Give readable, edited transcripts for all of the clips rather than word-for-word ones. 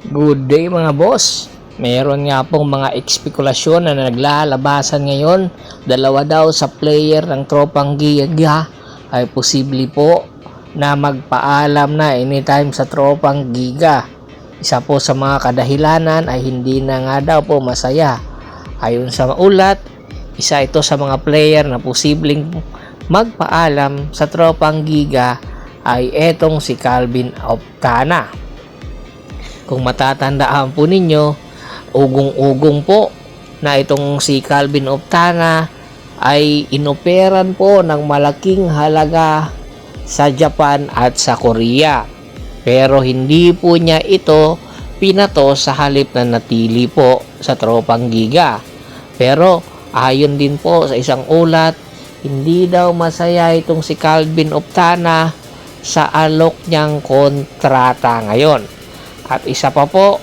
Good day mga boss. Meron nga pong mga ekspekulasyon na naglalabasan ngayon. Dalawa daw sa player ng tropang Giga ay posible po na magpaalam na anytime sa tropang Giga. Isa po sa mga kadahilanan ay hindi na nga daw po masaya. Ayon sa ulat, isa ito sa mga player na posibleng magpaalam sa tropang Giga ay etong si Calvin Oftana. Kung matatandaan po ninyo, ugong-ugong po na itong si Calvin Oftana ay inoperan po ng malaking halaga sa Japan at sa Korea. Pero hindi po niya ito pinato sa halip na natili po sa tropang Giga. Pero ayon din po sa isang ulat, hindi daw masaya itong si Calvin Oftana sa alok niyang kontrata ngayon. At isa pa po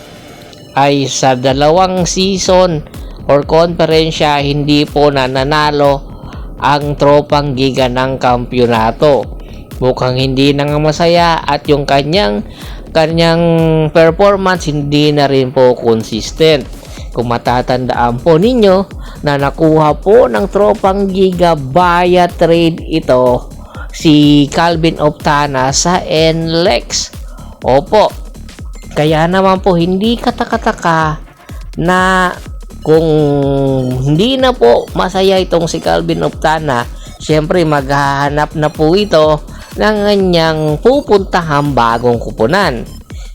ay sa dalawang season or konferensya hindi po nananalo ang tropang Giga ng kampyonato. Mukhang hindi na nga masaya at yung kanyang performance hindi na rin po consistent. Kung matatandaan po ninyo na nakuha po ng tropang Giga via trade ito si Calvin Oftana sa NLEX. Opo. Kaya naman po hindi katakataka na kung hindi na po masaya itong si Calvin Oftana, syempre maghahanap na po ito ng kanyang pupuntahang bagong kupunan.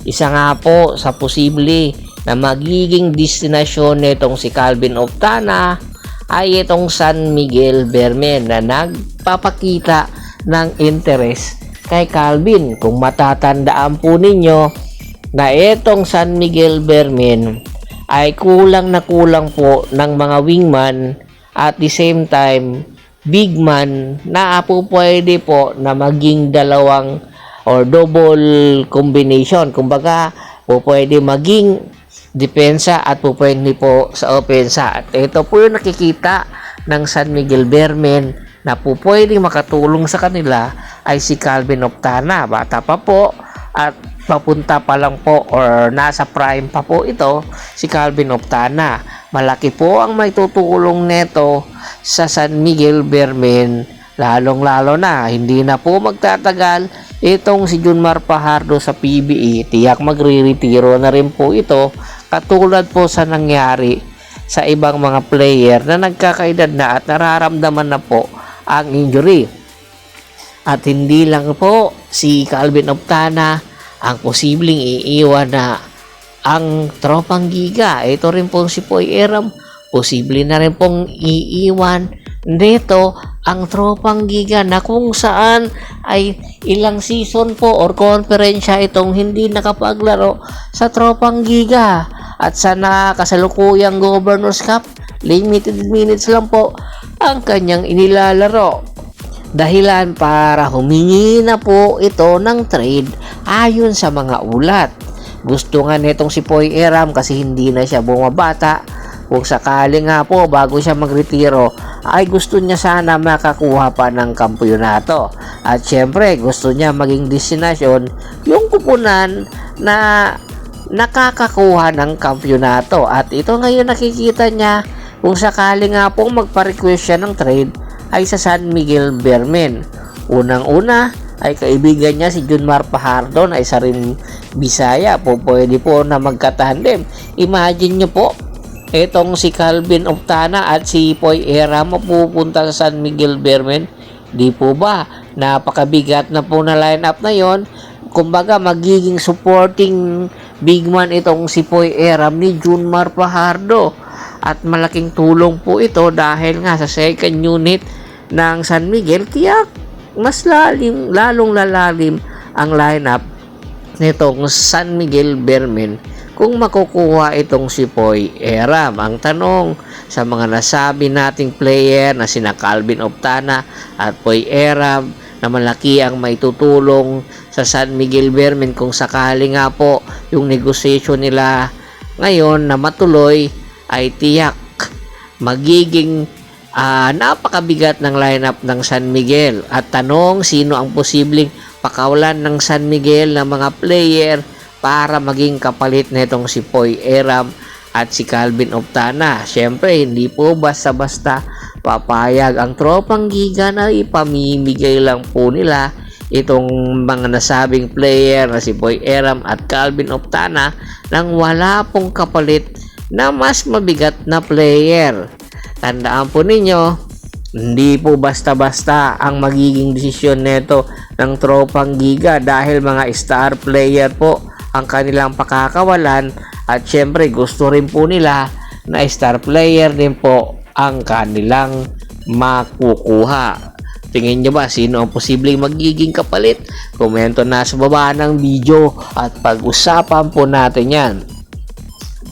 Isa nga po sa posible na magiging destinasyon nitong si Calvin Oftana ay itong San Miguel Beermen na nagpapakita ng interest kay Calvin. Kung matatandaan po ninyo na itong San Miguel Beermen ay kulang na kulang po ng mga wingman at the same time big man na po pwede po na maging dalawang or double combination. Kumbaga po pwede maging depensa at po pwede po sa opensa. At ito po yung nakikita ng San Miguel Beermen na po pwede makatulong sa kanila ay si Calvin Oftana. Bata pa po at papunta pa lang po or nasa prime pa po ito si Calvin Oftana. Malaki po ang may tutulong neto sa San Miguel Beermen, lalong-lalo na hindi na po magtatagal itong si Junmar Fajardo sa PBA. Tiyak magre-retiro na rin po ito, katulad po sa nangyari sa ibang mga player na nagkakaedad na at nararamdaman na po ang injury. At hindi lang po si Calvin Oftana ang posibleng iiwan na ang tropang Giga. Ito rin po si Poy Eram, posible na rin pong iiwan dito ang tropang Giga na kung saan ay ilang season po or konferensya itong hindi nakapaglaro sa tropang Giga. At sa kasalukuyang Governors Cup, limited minutes lang po ang kanyang inilalaro. Dahilan para humingi na po ito ng trade ayon sa mga ulat. Gusto nga nitong si Poy Eram kasi hindi na siya bumabata. Kung sakali nga po bago siya magretiro ay gusto niya sana makakuha pa ng kampyonato. At syempre gusto niya maging destinasyon yung kupunan na nakakakuha ng kampyonato. At ito ngayon nakikita niya kung sakali nga po magpa-request siya ng trade ay sa San Miguel Beermen. Unang-una ay kaibigan niya si Junmar Fajardo na isa rin Bisaya. Po pwede po na magkatandem. Imagine nyo po, etong si Calvin Oftana at si Poy Eram pupunta sa San Miguel Beermen. Di po ba napakabigat na po na lineup na yon? Kumbaga magiging supporting big man itong si Poy Eram ni Junmar Fajardo. At malaking tulong po ito dahil nga sa second unit ng San Miguel, tiyak mas lalong lalalim ang lineup nitong San Miguel Beermen kung makukuha itong si Poy Eram. Ang tanong sa mga nasabi nating player na sina Calvin Oftana at Poy Eram na malaki ang may tutulong sa San Miguel Beermen kung sakali nga po yung negotiation nila ngayon na matuloy ay tiyak magiging napakabigat ng lineup ng San Miguel. At tanong, sino ang posibleng pakawalan ng San Miguel ng mga player para maging kapalit nitong si Poy Eram at si Calvin Optana. Siyempre, hindi po basta-basta papayag ang tropang Giga na ipamimigay lang po nila itong mga nasabing player na si Poy Eram at Calvin Optana nang wala pong kapalit na mas mabigat na player. Tandaan po ninyo, hindi po basta-basta ang magiging desisyon neto ng tropang Giga dahil mga star player po ang kanilang pakakawalan at syempre gusto rin po nila na star player din po ang kanilang makukuha. Tingin nyo ba sino ang posibleng magiging kapalit? Komento na sa baba ng video at pag-usapan po natin yan.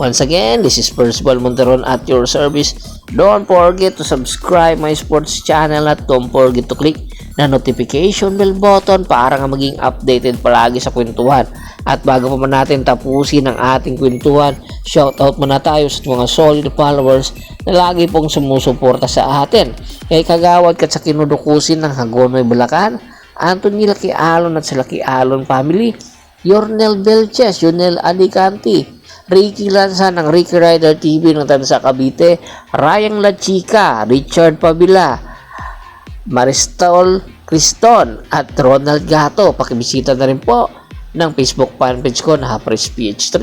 Once again, this is Percival Monteron at your service. Don't forget to subscribe my sports channel at don't forget to click na notification bell button para nga maging updated palagi sa kwentuhan. At bago pa man natin tapusin ang ating kwentuhan, shoutout muna tayo sa mga solid followers na lagi pong sumusuporta sa atin. Kay Kagawad kat sa kinudukusin ng Hagon May Bulacan, Anthony Laki Alon at sa Laki Alon family, Yornel Belches, Yonel Alicante, Ricky Lanza ng Ricky Rider TV ng Tansa Cavite, Ryan La Chica, Richard Pabila, Maristol Criston at Ronald Gato. Pakibisita na rin po ng Facebook fanpage ko na Hapres PH3,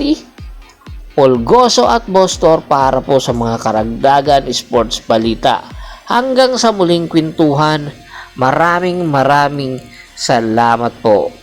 Paul Goso at Bostor para po sa mga karagdagan sports balita. Hanggang sa muling kwentuhan, maraming salamat po.